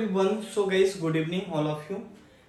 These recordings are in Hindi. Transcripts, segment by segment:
One so guys good evening all of you.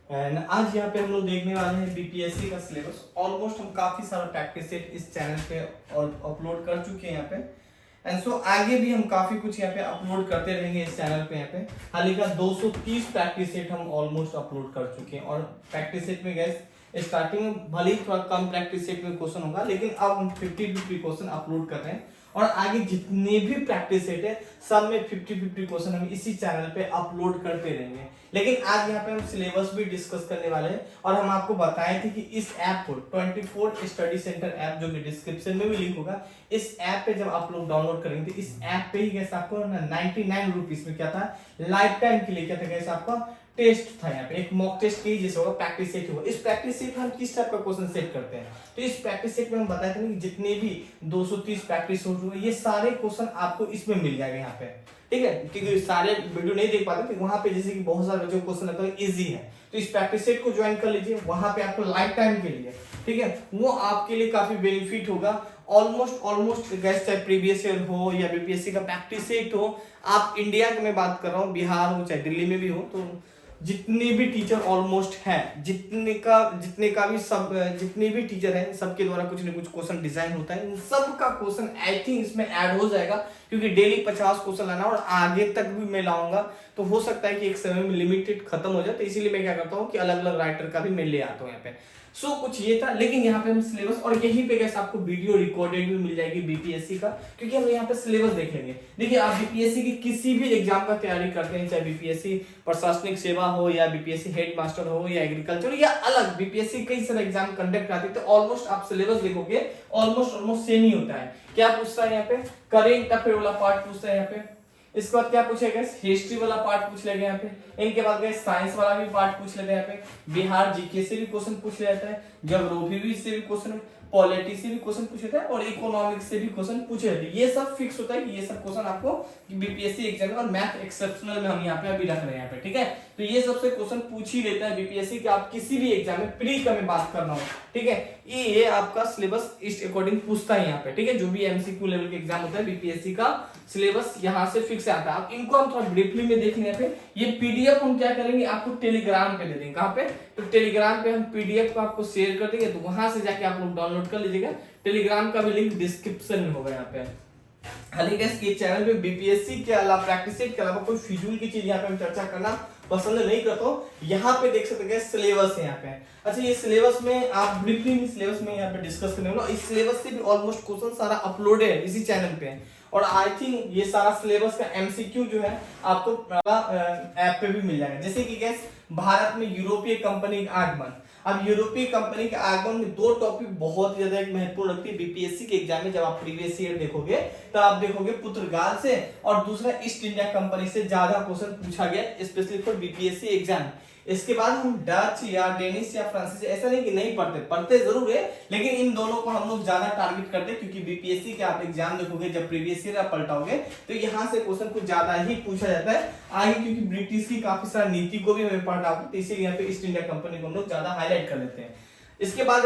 And आज यहाँ पे हम लोग देखने वाले हैं बीपीएससी का सिलेबस। ऑलमोस्ट हम काफी सारा प्रैक्टिस सेट इस चैनल पे और अपलोड कर चुके हैं यहाँ पे। एंड सो आगे भी हम काफी कुछ यहाँ पे अपलोड करते रहेंगे इस चैनल पे। यहाँ पे हाल का 230 प्रैक्टिस सेट हम ऑलमोस्ट अपलोड कर चुके हैं। और प्रैक्टिस सेट में गैस स्टार्टिंग में भले ही थोड़ा कम प्रैक्टिस सेट में क्वेश्चन होगा, लेकिन अब हम 50-50 क्वेश्चन अपलोड कर रहे हैं। और आगे जितने भी प्रैक्टिस सेट है सब में 50-50 क्वेश्चन हम इसी चैनल पे अपलोड करते रहेंगे। लेकिन आज यहाँ पे हम सिलेबस भी डिस्कस करने वाले हैं। और हम आपको बताए थे कि इस ऐप को 24 स्टडी सेंटर ऐप, जो कि डिस्क्रिप्शन में भी लिंक होगा, इस ऐप पे जब आप लोग डाउनलोड करेंगे, इस ऐप पे ही कैसे आपको 99 रुपीज में क्या था, लाइफ टाइम के लिए क्या था, कैसे आपका टेस्ट था। यहाँ पे एक मॉक टेस्ट की जैसे होगा, प्रैक्टिस सेट होगा। इस प्रैक्टिस सेट में हम किस टाइप का क्वेश्चन सेट करते हैं, तो इस प्रैक्टिस सेट में हम बताए थे कि जितने भी 230 प्रैक्टिस हो चुके, ये सारे क्वेश्चन आपको इसमें मिल जाएगा यहाँ पे, ठीक है। क्योंकि सारे वीडियो नहीं देख पाते, वहां पे जैसे कि बहुत सारे बच्चों को क्वेश्चन लगता है इजी है, तो इस प्रैक्टिस सेट को ज्वाइन कर लीजिए। वहां पे आपको लाइफ टाइम के लिए, ठीक है, वो आपके लिए काफी बेनिफिट होगा। ऑलमोस्ट गैस, चाहे प्रीवियस ईयर हो या बीपीएससी का प्रैक्टिस सेट हो, आप इंडिया की मैं बात कर रहा हूँ, बिहार हो चाहे दिल्ली में भी हो, तो जितने भी टीचर ऑलमोस्ट हैं, जितने का भी सब जितने भी टीचर हैं, सबके द्वारा कुछ न कुछ क्वेश्चन डिजाइन होता है। इन सब का क्वेश्चन आई थिंक इसमें ऐड हो जाएगा, क्योंकि डेली 50 क्वेश्चन लाना और आगे तक भी मैं लाऊंगा, तो हो सकता है कि एक समय में लिमिटेड खत्म हो जाए। तो इसीलिए मैं क्या करता हूँ कि अलग अलग राइटर का भी मैं ले आता हूँ यहाँ पे। सो कुछ ये था। लेकिन यहाँ पे हम सिलेबस, और यहीं पे कैसे आपको वीडियो रिकॉर्डेड भी मिल जाएगी बीपीएससी का, क्योंकि हम यहाँ पे सिलेबस देख लेंगे। देखिए, आप बीपीएससी की किसी भी एग्जाम का तैयारी करते हैं, चाहे बीपीएससी प्रशासनिक सेवा हो या बीपीएससी हेड मास्टर हो या एग्रीकल्चर या अलग बीपीएससी कई सारे एग्जाम कंडक्ट आते हैं, तो ऑलमोस्ट आप सिलेबस देखोगे ऑलमोस्ट सेम ही होता है। क्या पूछता है यहाँ पे, करेंट अफेयर वाला पार्ट पूछता है यहाँ पे। इसके बाद क्या पूछेगा, हिस्ट्री वाला पार्ट पूछ लेगा यहाँ पे। इनके बाद गए साइंस वाला भी पार्ट पूछ लेते हैं यहाँ पे। बिहार जीके से भी क्वेश्चन पूछ लेता है, ज्योग्राफी से भी क्वेश्चन, पॉलिटी से भी क्वेश्चन पूछ लेता है, और इकोनॉमिक्स से भी क्वेश्चन पूछ लेते हैं। ये सब फिक्स होता है कि ये सब क्वेश्चन आपको बीपीएससी एग्जाम में, और मैथ एक्सेप्शनल में हम यहाँ पे अभी रख रहे हैं यहाँ पे, ठीक है। तो ये सबसे क्वेश्चन पूछ ही लेता है बीपीएससी कि आप किसी भी एग्जाम में प्री का में बात करना हो, ठीक है। ये आपका सिलेबस इस अकॉर्डिंग पूछता है यहाँ पे, ठीक है। जो भी एमसीक्यू लेवल के एग्जाम होता है, बीपीएससी का सिलेबस यहाँ से फिक्स आता है। आप इनको हम थोड़ा ब्रीफली में देख लें। पे ये पीडीएफ हम क्या करेंगे, आपको टेलीग्राम पे दे देंगे। कहाँ पे, तो टेलीग्राम पे हम पीडीएफ को आपको शेयर कर देंगे, तो वहां से जाके आप लोग डाउनलोड कर लीजिएगा। टेलीग्राम का भी लिंक डिस्क्रिप्शन में होगा यहाँ पे। हालांकि ये चैनल पे बीपीएससी के अलावा, प्रैक्टिस सेट के अलावा कोई फिजूल की चीज यहाँ पे हम चर्चा करना पसंद नहीं करता हूँ। यहाँ पे देख सकते हैं सिलेबस है यहाँ पे। अच्छा, ये सिलेबस में आप ब्रीफली सिलेबस में यहाँ पे डिस्कस करने वाला। इस सिलेबस से भी ऑलमोस्ट क्वेश्चन सारा अपलोडेड है इसी चैनल पे, और आई थिंक ये सारा सिलेबस का एमसीक्यू जो है आपको ऐप पे भी मिल जाएगा। जैसे कि गैस, भारत में यूरोपीय कंपनी का आगमन। अब यूरोपीय कंपनी के आगमन में दो टॉपिक बहुत ज्यादा एक महत्वपूर्ण रखती है बीपीएससी के एग्जाम में। जब आप प्रीवियस ईयर देखोगे तो आप देखोगे पुर्तगाल से, और दूसरा ईस्ट इंडिया कंपनी से ज्यादा क्वेश्चन पूछा गया स्पेशली फॉर बीपीएससी एग्जाम। इसके बाद हम डच या डेनिश या फ्रांसीसी, ऐसा नहीं कि नहीं पढ़ते जरूर है, लेकिन इन दोनों को हम लोग ज्यादा टारगेट करते हैं, क्योंकि बीपीएससी के आप एग्जाम देखोगे, जब प्रीवियस ईयर आप पलटाओगे तो यहाँ से क्वेश्चन कुछ ज्यादा ही पूछा जाता है आगे, क्योंकि ब्रिटिश की काफी सारी नीति को भी हमें पढ़ना होता है, तो इसीलिए यहाँ पे ईस्ट इंडिया कंपनी को हम लोग ज्यादा हाईलाइट कर लेते हैं। इसके बाद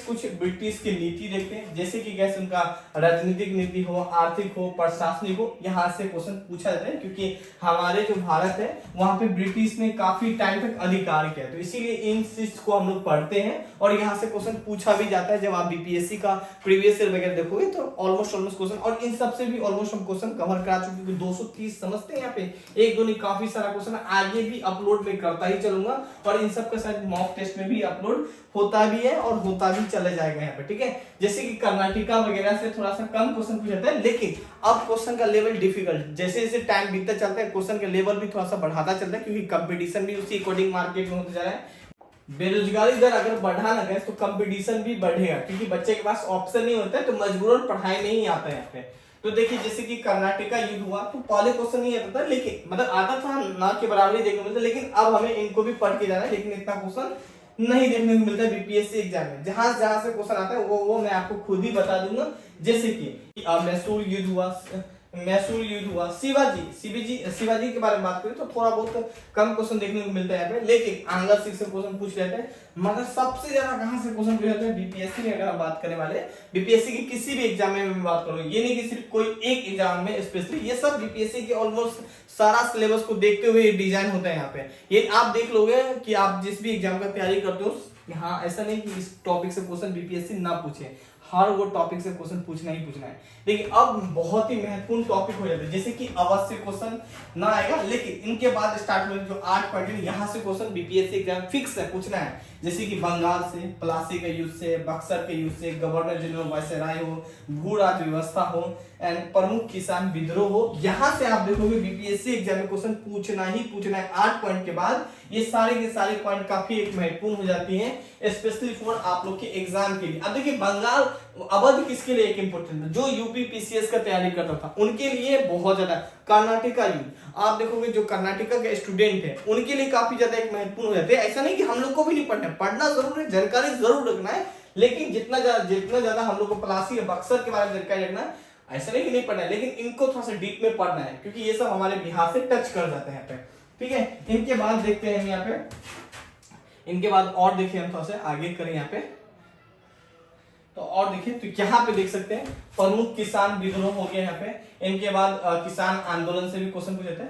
कुछ ब्रिटिश की नीति देखते हैं, जैसे कि कैसे उनका राजनीतिक नीति हो, आर्थिक हो, प्रशासनिक हो, यहाँ से क्वेश्चन पूछा जाता है, क्योंकि हमारे जो भारत है वहां पे ब्रिटिश ने काफी टाइम तक अधिकार किया, तो इसीलिए इन चीज को हम लोग पढ़ते हैं, और यहाँ से क्वेश्चन पूछा भी जाता है। जब आप बीपीएससी का प्रीवियस ईयर वगैरह देखोगे तो ऑलमोस्ट क्वेश्चन, और इन सबसे भी ऑलमोस्ट हम क्वेश्चन कवर करा चुके हैं। 230 समझते हैं यहाँ पे, एक दो नहीं काफी सारा क्वेश्चन आगे भी अपलोड में करता ही चलूंगा, और इन सब का शायद मॉक टेस्ट में भी अपलोड होता भी है और होता भी चले जाएगा यहाँ पे, ठीक है। जैसे कि कर्नाटका वगैरह से थोड़ा सा कम क्वेश्चन पूछा जाता है, लेकिन अब क्वेश्चन का लेवल डिफिकल्ट, जैसे जैसे टाइम बीतता चलता है क्वेश्चन का लेवल भी थोड़ा सा बढ़ाता चलता है, क्योंकि कंपटीशन भी उसी अकॉर्डिंग मार्केट में होता जा रहा है। बेरोजगारी दर अगर बढ़ा लगे तो कंपटीशन भी बढ़ेगा, क्योंकि बच्चे के पास ऑप्शन नहीं होता है, तो मजबूरन पढ़ाई नहीं आता है यहाँ पे। तो देखिए, जैसे कि कर्नाटका युद्ध हुआ तो पहले क्वेश्चन नहीं आता था, लेकिन मतलब आता था ना के बराबर ही देखने को मिलता, लेकिन अब हमें इनको भी पढ़ के जाना है, लेकिन इतना क्वेश्चन नहीं देखने को मिलता है बीपीएससी एग्जाम में। जहां जहां से क्वेश्चन आता है वो मैं आपको खुद ही बता दूंगा। जैसे कि मैसूर युद्ध हुआ, मैसूर युद्ध हुआ, शिवाजी के बारे में बात करें तो थोड़ा बहुत कम क्वेश्चन देखने को मिलता है यहाँ पे, लेकिन आंगर से क्वेश्चन पूछ लेते हैं। मगर सबसे ज्यादा कहां से क्वेश्चन पूछ जाते हैं? बीपीएससी में अगर हम बात करने वाले, बीपीएससी की किसी भी एग्जाम में मैं बात करूं, ये नहीं कि सिर्फ कोई एक एग्जाम में स्पेशली, ये सब बीपीएससी के ऑलमोस्ट सारा सिलेबस को देखते हुए डिजाइन होता है यहाँ पे। ये आप देख लोगे कि आप जिस भी एग्जाम का तैयारी करते हो, हाँ ऐसा नहीं कि इस टॉपिक से क्वेश्चन बीपीएससी ना पूछे, हर वो टॉपिक से क्वेश्चन पूछना ही पूछना है। लेकिन अब बहुत ही महत्वपूर्ण टॉपिक हो जाते हैं, जैसे कि अवश्य क्वेश्चन ना आएगा, लेकिन इनके बाद स्टार्ट हुए जो 8 पॉइंट, यहाँ से क्वेश्चन बीपीएससी एग्जाम फिक्स है पूछना है। जैसे कि बंगाल से, प्लासी के युद्ध से, बक्सर के युद्ध से, गवर्नर जनरल वायसराय हो, भू राज्य व्यवस्था हो, एंड प्रमुख किसान विद्रोह हो, यहाँ से आप देखोगे बीपीएससी एग्जाम में क्वेश्चन पूछना ही पूछना है। 8 पॉइंट के बाद ये सारे के सारे पॉइंट काफी एक महत्वपूर्ण हो जाती हैं, स्पेशली फॉर आप लोग के एग्जाम के लिए। अब देखिए बंगाल अवध किसके लिए एक इंपॉर्टेंट है? जो यूपी पीसीएस का तैयारी करता था उनके लिए बहुत ज्यादा। कर्नाटका युद्ध आप देखोगे, जो कर्नाटका के स्टूडेंट है उनके लिए काफी ज्यादा एक महत्वपूर्ण हो जाते हैं। ऐसा नहीं कि हम लोग को भी नहीं पढ़ना जरूर है, जानकारी जरूर रखना है, लेकिन जितना ज्यादा हम लोग को प्लासी या बक्सर के बारे में जानकारी रखना है, ऐसा नहीं कि नहीं पढ़ना है, लेकिन इनको थोड़ा सा डीप में पढ़ना है, क्योंकि ये सब हमारे बिहार से टच कर जाते हैं यहाँ पे। ठीक है, इनके बाद देखते हैं यहाँ पे, इनके बाद और देखिए हम थोड़ा सा आगे करें यहाँ पे, तो और देखिए तो यहाँ पे देख सकते हैं प्रमुख किसान विद्रोह हो गया यहाँ पे। इनके बाद किसान आंदोलन से भी क्वेश्चन पूछे थे,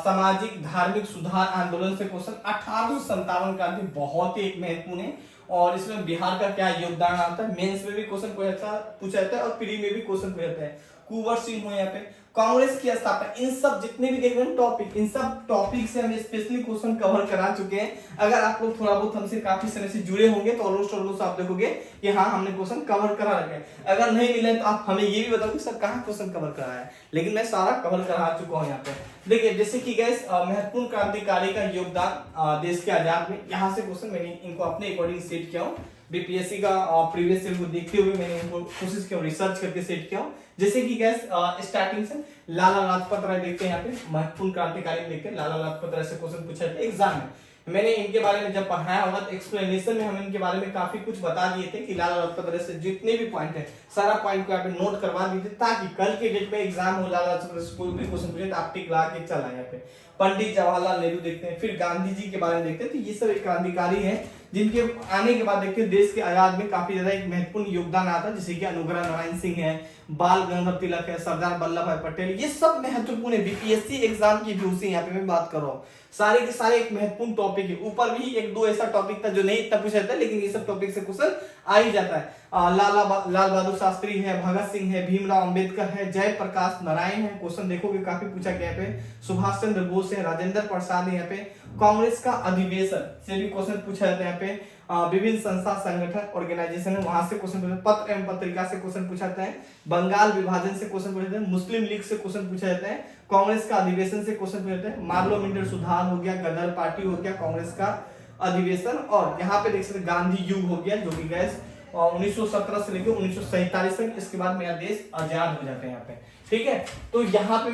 सामाजिक धार्मिक सुधार आंदोलन से क्वेश्चन 1857 का भी बहुत ही एक महत्वपूर्ण है, और इसमें बिहार का क्या योगदान आता है, मेंस में भी क्वेश्चन पूछा जाता है और प्री में भी क्वेश्चन पूछा जाता है। कुंवर सिंह हो यहाँ पे, कांग्रेस की स्थापना, इन सब जितने भी देख रहे हैं टॉपिक, इन सब टॉपिक से हम स्पेशली क्वेश्चन कवर करा चुके हैं। अगर आप लोग थोड़ा बहुत हमसे काफी समय से जुड़े होंगे तो ऑलमोस्ट आप देखोगे कि हाँ हमने क्वेश्चन कवर करा रखे हैं। अगर नहीं मिले तो आप हमें ये भी बताओ कि सर कहाँ क्वेश्चन कवर करा है, लेकिन मैं सारा कवर करा चुका हूँ यहाँ पे। देखिए जैसे कि गैस महत्वपूर्ण क्रांतिकारी का योगदान देश के आजाद में, यहाँ से क्वेश्चन मैंने इनको अपने अकॉर्डिंग सेट किया हूँ। बीपीएससी का प्रीवियस ईयर को देखते हुए मैंने इनको कोशिश किया, रिसर्च करके सेट किया हूँ। जैसे कि गैस स्टार्टिंग से लाला लाजपत राय देखते हैं यहाँ पे, महत्वपूर्ण क्रांतिकारी देखते हैं, लाला लाजपत राय से क्वेश्चन पूछा था एग्जाम में। मैंने इनके बारे में जब पढ़ाया होगा तो एक्सप्लेनेशन में हम इनके बारे में काफी कुछ बता दिए थे कि लाला लाजपत राय से जितने भी पॉइंट है सारा पॉइंट को यहाँ पे नोट करवा दिए थे, ताकि कल के डेट में एग्जाम हो लाला लाजपत राय से कोई भी क्वेश्चन पूछे तो आप टिक लगा के चला यहाँ पे। पंडित जवाहरलाल नेहरू देखते हैं, फिर गांधी जी के बारे में देखते हैं, तो ये सब एक क्रांतिकारी हैं जिनके आने के बाद देखते हैं देश के आजाद में काफी ज्यादा एक महत्वपूर्ण योगदान आता है, जैसे कि अनुग्रह नारायण सिंह है, बाल गंगाधर तिलक है, सरदार वल्लभ भाई पटेल, ये सब महत्वपूर्ण है। बीपीएससी एग्जाम की व्यू से यहाँ पे मैं बात कर रहा हूँ, सारे के सारे एक महत्वपूर्ण टॉपिक है। ऊपर भी एक दो ऐसा टॉपिक था जो नहीं इतना पूछा जाता है, लेकिन ये सब टॉपिक से क्वेश्चन आ ही जाता है। लाल बहादुर शास्त्री है, भगत सिंह है, भीमराव अंबेडकर है, जयप्रकाश नारायण है, क्वेश्चन देखोगे काफी पूछा गया पे, सुभाष चंद्र बोस है, राजेंद्र प्रसाद है यहाँ पे, कांग्रेस का अधिवेशन से भी क्वेश्चन पूछा जाता है यहाँ पे, विभिन्न संस्था संगठन ऑर्गेनाइजेशन है वहां से क्वेश्चन पूछा, पत्र एवं पत्रिका से क्वेश्चन पूछा जाता है, बंगाल विभाजन से क्वेश्चन पूछा जाता है, मुस्लिम लीग से क्वेश्चन पूछा जाता है, कांग्रेस का अधिवेशन से क्वेश्चन पूछा जाता है, पार्लियामेंट सुधार हो गया, गदर पार्टी हो गया, कांग्रेस का अधिवेशन, और यहाँ पे देख सकते गांधी युग हो गया जो कि गैस 1917 से लेकर 1947 तक, इसके बाद मेरा देश आजाद हो जाता है यहाँ पे। ठीक है, तो यहाँ पे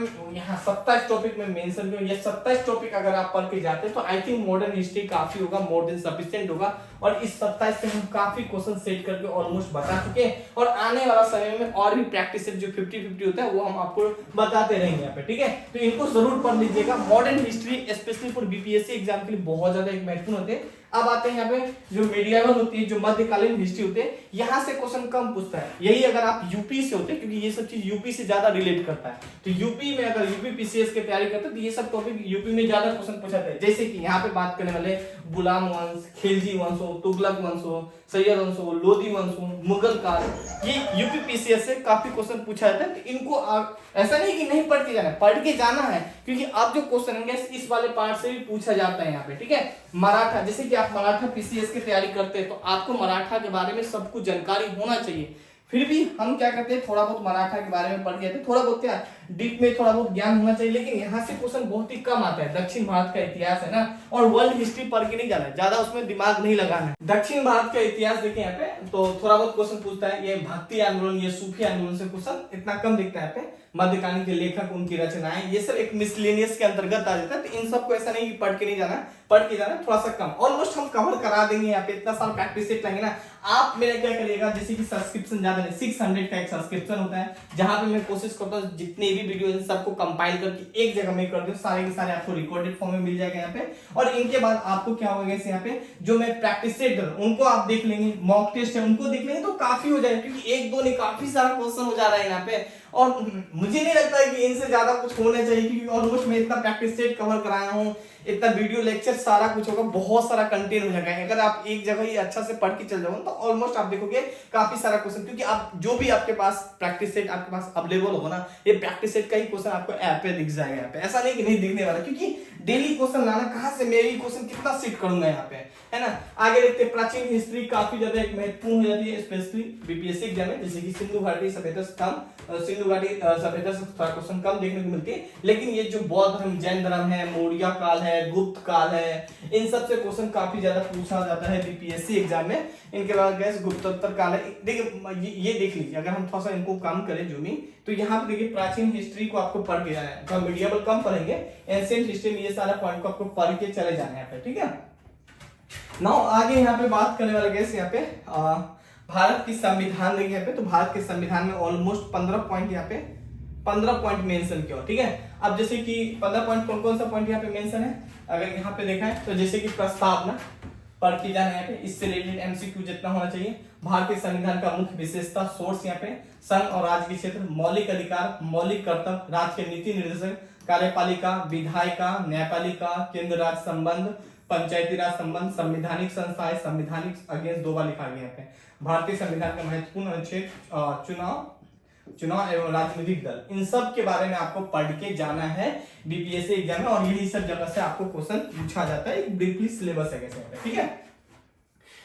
27 टॉपिक में मेंशन किया, ये 27 टॉपिक अगर आप पढ़ के जाते हैं तो आई थिंक मॉडर्न हिस्ट्री काफी होगा, मोर देन सफिशिएंट होगा, और इस 27 से हम काफी क्वेश्चन सेट करके ऑलमोस्ट बता चुके हैं, और आने वाला समय में और भी प्रैक्टिस जो 50-50 होता है वो हम आपको बताते रहेंगे यहाँ पे। ठीक है, तो इनको जरूर पढ़ लीजिएगा। Modern history specially for BPSC exam के लिए बहुत ज्यादा एक महत्वपूर्ण होते हैं। अब आते हैं यहाँ पे जो मीडिएवल होती है, जो मध्यकालीन हिस्ट्री होते हैं, यहाँ से क्वेश्चन कम पूछता है। यही अगर आप यूपी से होते हैं, क्योंकि ये सब चीज यूपी से ज्यादा रिलेट करता है, तो यूपी में अगर यूपी पीसीएस की तैयारी करते हैं तो ये सब टॉपिक यूपी में ज्यादा क्वेश्चन पूछा जाता है। जैसे कि यहाँ पे बात करने वाले गुलाम वंश, खिलजी वंश हो, तुगलक वंश हो, सैयद वंश हो, लोधी वंश हो, मुगल काल, ये यूपी पीसीएस से काफी क्वेश्चन पूछा जाता है। तो इनको ऐसा नहीं कि नहीं पढ़ के जाना है, पढ़ के जाना है, क्योंकि अब जो क्वेश्चन है इस वाले पार्ट से भी पूछा जाता है यहाँ पे। ठीक है, मराठा, जैसे कि आप मराठा पीसीएस की तैयारी करते हैं तो आपको मराठा के बारे में सब कुछ जानकारी होना चाहिए। फिर भी हम क्या करते हैं, थोड़ा बहुत मराठा के बारे में पढ़ के, थोड़ा बहुत क्या डीप में थोड़ा बहुत ज्ञान होना चाहिए, लेकिन यहाँ से क्वेश्चन बहुत ही कम आता है। दक्षिण भारत का इतिहास है ना, और वर्ल्ड हिस्ट्री पढ़ के नहीं जाना है, ज्यादा उसमें दिमाग नहीं लगाना है। दक्षिण भारत का इतिहास देखें यहाँ पे तो थोड़ा बहुत क्वेश्चन पूछता है, ये भक्ति आंदोलन, ये सूफी आंदोलन से क्वेश्चन इतना कम दिखता है यहाँ पे। मध्यकालीन के लेखक, उनकी रचनाएं, ये सब एक मिसलेनियस के अंतर्गत आ जाता है। तो इन सबको ऐसा नहीं कि पढ़ के नहीं जाना, पढ़ के जाना थोड़ा सा कम, ऑलमोस्ट हम कवर करा देंगे यहाँ पे। इतना सारा प्रैक्टिस सेट लेंगे ना आप, मेरा क्या करिएगा, जैसे कि सब्सक्रिप्शन ज्यादा नहीं, 600 का एक सब्सक्रिप्शन होता है, जहां पे मैं कोशिश करता हूँ जितने भी वीडियो इन सबको कंपाइल करके एक जगह में कर दूं, सारे के सारे आपको रिकॉर्डेड फॉर्म में मिल जाएगा यहाँ पे। और इनके बाद आपको क्या होगा यहाँ पे जो मैं प्रैक्टिस सेट उनको आप देख लेंगे, मॉक टेस्ट है उनको देख लेंगे तो काफी हो जाएगा, क्योंकि एक दो नहीं काफी सारा क्वेश्चन हो जा रहा है यहाँ पे। और मुझे नहीं लगता है कि इनसे ज्यादा कुछ होना चाहिए, क्योंकि ऑलमोस्ट मैं इतना प्रैक्टिस सेट कवर कराया हूँ, इतना वीडियो लेक्चर सारा कुछ होगा, बहुत सारा कंटेंट हो जाएगा। अगर आप एक जगह ही अच्छा से पढ़ के चल जाओगे तो ऑलमोस्ट आप देखोगे काफी सारा क्वेश्चन, क्योंकि आप जो भी आपके पास प्रैक्टिस सेट आपके पास अवेलेबल होगा ना, ये प्रैक्टिस सेट का ही क्वेश्चन आपको ऐप पे दिख जाएगा यहाँ पे, ऐसा नहीं कि नहीं दिखने वाला, क्योंकि डेली क्वेश्चन लाना कहाँ से, मैं ही क्वेश्चन कितना सीट करूंगा यहाँ पे, है ना। आगे देखते हैं, प्राचीन हिस्ट्री काफी ज्यादा एक महत्वपूर्ण हो जाती है स्पेशली बीपीएससी एग्जाम में, जैसे कि सिंधु घाटी सभ्यता से थोड़ा क्वेश्चन कम देखने को मिलती है, लेकिन ये जो बौद्ध धर्म, जैन धर्म है, मौर्य काल है, गुप्त काल है, इन सब से क्वेश्चन काफी ज्यादा पूछा जाता है बीपीएससी एग्जाम में। इनके बाद गैस गुप्तोत्तर काल है, देखिए ये देख लीजिए, अगर हम थोड़ा सा इनको कम करें जूमिंग, तो यहाँ पे देखिए प्राचीन हिस्ट्री को आपको पढ़ के जाना है, तो मीडिएवल कम पढ़ेंगे, एंशिएंट हिस्ट्री में ये सारा पॉइंट को आपको पढ़ के चले जाना है यहाँ पे, ठीक है। नाउ आगे यहाँ पे बात करने वाले गैस यहाँ पे भारत की संविधान देखिए यहाँ पे, तो भारत के संविधान में ऑलमोस्ट 15 पॉइंट यहाँ पे 15 पॉइंट मेंशन किया, ठीक है। अब जैसे कि 15 पॉइंट कौन कौन सा पॉइंट यहाँ पे मेंशन है, अगर यहाँ पे देखा है तो जैसे कि प्रस्तावना पढ़ के जाना है यहाँ पे, इससे रिलेटेड एमसीक्यू जितना होना चाहिए, भारतीय संविधान का मुख्य विशेषता, सोर्स यहाँ पे, संघ और राज्य के क्षेत्र, मौलिक अधिकार, मौलिक कर्तव्य, राज्य के नीति निर्देशक, कार्यपालिका, विधायिका, न्यायपालिका, केंद्र राज्य संबंध, पंचायती राज संबंध, संवैधानिक संस्थाएं, संवैधानिक अगेंस्ट 2 बार लिखा गया यहाँ पे। भारतीय संविधान का महत्वपूर्ण अनुच्छेद, चुनाव एवं राजनीतिक दल, इन सब के बारे में आपको पढ़ के जाना है बीपीएससी एग्जाम में, और यही सब जगह से आपको क्वेश्चन पूछा जाता है, एक ब्रीफली सिलेबस है कैसे, ठीक है।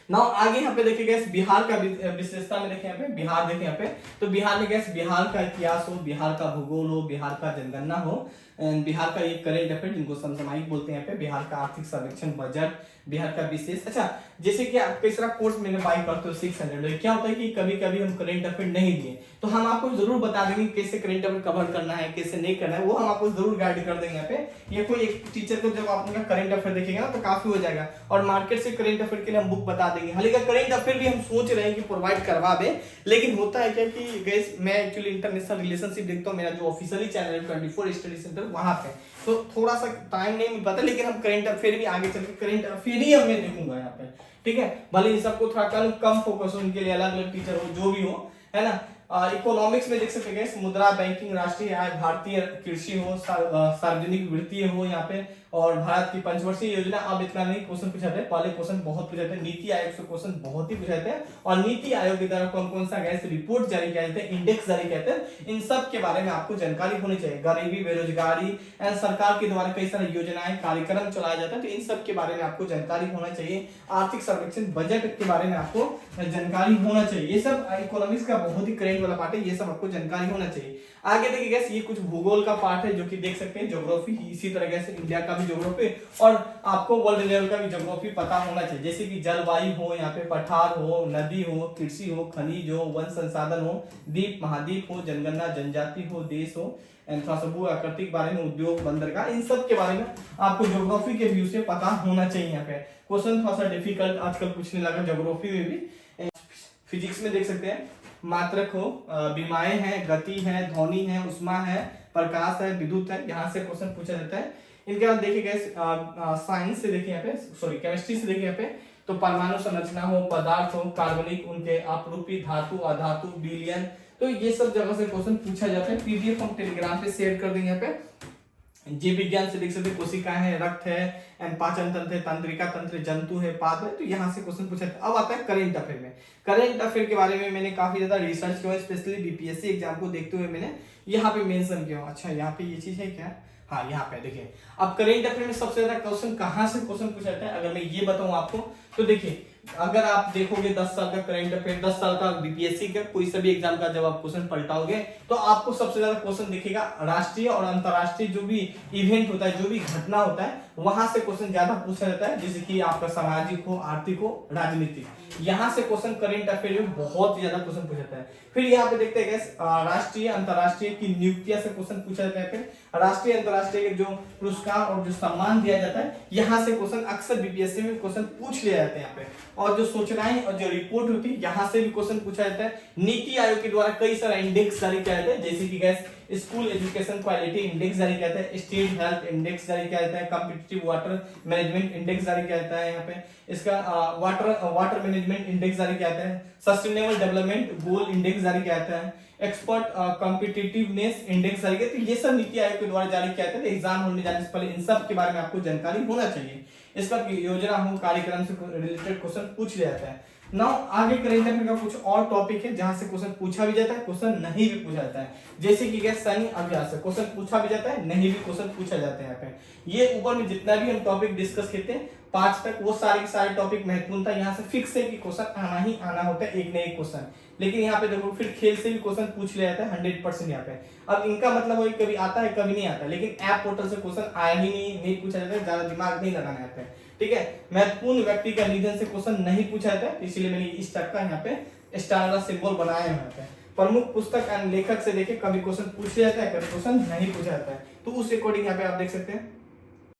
नाउ आगे यहाँ पे देखिए बिहार का विशेषता में देखिए यहाँ पे, बिहार देखिए यहाँ पे, तो बिहार में गैस बिहार का इतिहास हो, बिहार का भूगोल हो, बिहार का जनगणना हो, बिहार का एक करेंट अफेयर जिनको समसामयिक बोलते हैं यहाँ पे, बिहार का आर्थिक सर्वेक्षण, बजट, बिहार का विशेष। अच्छा, जैसे कि आप तीसरा कोर्स मैंने बाई करते हो 600, क्या होता है कि कभी कभी हम करेंट अफेयर नहीं दिए तो हम आपको जरूर बता देंगे कैसे करेंट अफेयर कवर करना है, कैसे नहीं करना है, वो हम आपको जरूर गाइड कर देंगे यहाँ पे। ये कोई एक टीचर को जब आप उनका करेंट अफेयर देखेंगे ना तो काफी हो जाएगा, और मार्केट से करेंट अफेयर के लिए हम बुक बता देंगे। हालांकि करेंट अफेयर भी हम सोच रहे हैं कि प्रोवाइड करवा दे, लेकिन होता है क्या कि गैस मैं एक्चुअली इंटरनेशनल रिलेशनशिप देखता हूँ, मेरा जो ऑफिशियली चैनल है 24 स्टडी सेंटर, वहां पे तो थोड़ा सा टाइम नहीं मिल पाता, लेकिन हम करेंट अफेयर भी आगे चल के करेंट अफेयर ही मैं देखूंगा यहाँ पे, ठीक है। भले इन सबको थोड़ा कम फोकस हो, उनके लिए अलग अलग टीचर हो, जो भी हो, है ना। इकोनॉमिक्स में देख सकते हैं मुद्रा, बैंकिंग, राष्ट्रीय आय, भारतीय कृषि हो, सार्वजनिक वित्तीय हो यहाँ पे, और भारत की पंचवर्षीय योजना, अब इतना नहीं क्वेश्चन पूछा जाता है, पहले क्वेश्चन बहुत पूछा जाता है, नीति आयोग से क्वेश्चन बहुत ही पूछा जाता है, और नीति आयोग के द्वारा कौन कौन सा गैस रिपोर्ट जारी किया जाता है, इंडेक्स जारी किया जाता है, इन सब के बारे में आपको जानकारी होनी चाहिए। गरीबी, बेरोजगारी एंड सरकार के द्वारा कई सारी योजनाएं, कार्यक्रम चलाया जाता है, तो इन सब के बारे में आपको जानकारी होना चाहिए। आर्थिक सर्वेक्षण, बजट के बारे में आपको जानकारी होना चाहिए, ये सब इकोनॉमिक्स का बहुत ही करेंट वाला पार्ट है, ये सब आपको जानकारी होना चाहिए। आगे देखिए गैस ये कुछ भूगोल का पार्ट है जो कि देख सकते हैं, ज्योग्राफी, इसी तरह से इंडिया का भी ज्योग्राफी, और आपको वर्ल्ड लेवल का भी ज्योग्राफी पता होना चाहिए, जैसे कि जलवायु हो, यहाँ पे पठार हो, नदी हो, कृषि हो, खनिज हो, वन संसाधन हो, द्वीप महाद्वीप हो, जनगणना, जनजाति हो, देश हो, भू आकृतिक बारे में, उद्योग, बंदरगाह, इन सब के बारे में आपको ज्योग्राफी के व्यू से पता होना चाहिए। यहाँ पे क्वेश्चन थोड़ा सा डिफिकल्ट आजकल पूछने लगा ज्योग्राफी में भी। फिजिक्स में देख सकते हैं मात्रक हो, विमाएं हैं, गति है, ध्वनि है, उष्मा है, प्रकाश है, विद्युत है, यहाँ से क्वेश्चन पूछा जाता है। इनके बाद देखिए साइंस से देखिए यहाँ पे, सॉरी केमिस्ट्री से देखिए यहाँ पे, तो परमाणु संरचना हो, पदार्थ हो, कार्बनिक, उनके अपरूपी, धातु, अधातु, विलयन, तो ये सब जगह से क्वेश्चन पूछा जाता है। पीडीएफ हम टेलीग्राम पे शेयर कर देंगे यहाँ पे। जीव विज्ञान से देख सकते हैं, कोशिकाएं है, रक्त है, एंड पाचन तंत्र है, तंत्रिका तंत्र, जंतु है, पाद है, तो यहाँ से क्वेश्चन पूछा जाता है। अब आता है करेंट अफेयर में। करेंट अफेयर के बारे में मैंने काफी ज्यादा रिसर्च किया, स्पेशली बीपीएससी एग्जाम को देखते हुए मैंने यहाँ पे मेंशन किया। अच्छा यहाँ पे ये चीज है क्या, हाँ यहाँ पे देखिए। अब करेंट अफेयर में सबसे ज्यादा क्वेश्चन कहाँ से क्वेश्चन पूछा जाता है, अगर मैं ये बताऊं आपको, तो देखिए अगर आप देखोगे 10 साल का करेंट अफेयर, 10 साल का बीपीएससी का कोई सा भी एग्जाम का जब आप क्वेश्चन पलटाओगे तो आपको सबसे ज्यादा क्वेश्चन दिखेगा राष्ट्रीय और अंतरराष्ट्रीय जो भी इवेंट होता है, जो भी घटना होता है, वहां से क्वेश्चन ज्यादा पूछा जाता है, जैसे कि आपका सामाजिक हो, आर्थिक हो, राजनीतिक, यहाँ से क्वेश्चन करेंट अफेयर में बहुत ज्यादा क्वेश्चन पूछा जाता है। फिर यहाँ पे देखते हैं राष्ट्रीय अंतरराष्ट्रीय की नियुक्तियां से क्वेश्चन पूछा जाता है। फिर राष्ट्रीय अंतरराष्ट्रीय के जो पुरस्कार और जो सम्मान दिया जाता है, यहाँ से क्वेश्चन अक्सर बीपीएससी में क्वेश्चन पूछ लिए जाते हैं यहाँ पे। और जो सूचनाएं और जो रिपोर्ट होती है, यहाँ से भी क्वेश्चन पूछा जाता है। नीति आयोग के द्वारा कई सारा इंडेक्स जारी किया जाता है, जैसे कि gas school education quality index जारी किया जाता है, स्टेट हेल्थ इंडेक्स जारी किया जाता है, कॉम्पिटिटिव वाटर मैनेजमेंट इंडेक्स जारी किया जाता है, यहाँ पे इसका वाटर मैनेजमेंट इंडेक्स जारी किया जाता है, सस्टेनेबल डेवलपमेंट गोल इंडेक्स जारी किया जाता है, एक्सपर्ट कॉम्पिटिटिवनेस इंडेक्स जारी किया। तो ये सब नीति आयोग के द्वारा जारी किया जाता है। एग्जाम होने जाने से पहले इन सब के बारे में आपको जानकारी होना चाहिए। इसका योजना हो कार्यक्रम से रिलेटेड क्वेश्चन पूछ लिया जाता है। नाउ आगे करंट अफेयर का कुछ और टॉपिक है जहां से क्वेश्चन पूछा भी जाता है, क्वेश्चन नहीं भी पूछा जाता है। जैसे कि सैन्य अभ्यास से क्वेश्चन पूछा भी जाता है, नहीं भी क्वेश्चन पूछा जाता है। यहाँ पे ये ऊपर में जितना भी हम टॉपिक डिस्कस करते हैं 5 तक, वो सारे के सारे टॉपिक महत्वपूर्ण था। यहाँ से फिक्स है कि क्वेश्चन आना ही आना होता है, एक न एक क्वेश्चन। लेकिन यहाँ पे देखो फिर खेल से भी क्वेश्चन पूछ लिया जाता है 100% यहाँ पे। अब इनका मतलब हो कभी आता है कभी नहीं आता, लेकिन ऐप पोर्टल से क्वेश्चन आया ही नहीं पूछा जाता है, ज्यादा दिमाग नहीं लगाना यहाँ पे, ठीक है। महत्वपूर्ण व्यक्ति का निधन से क्वेश्चन नहीं पूछा जाता है, इसलिए मैंने इस टाइप का यहाँ पे स्टार वाला सिंबल बनाया है यहाँ पे। प्रमुख पुस्तक एंड लेखक से देखे कभी क्वेश्चन पूछ लिया जाता है, कभी क्वेश्चन नहीं पूछा जाता है। तो उस अकॉर्डिंग यहाँ पे आप देख सकते हैं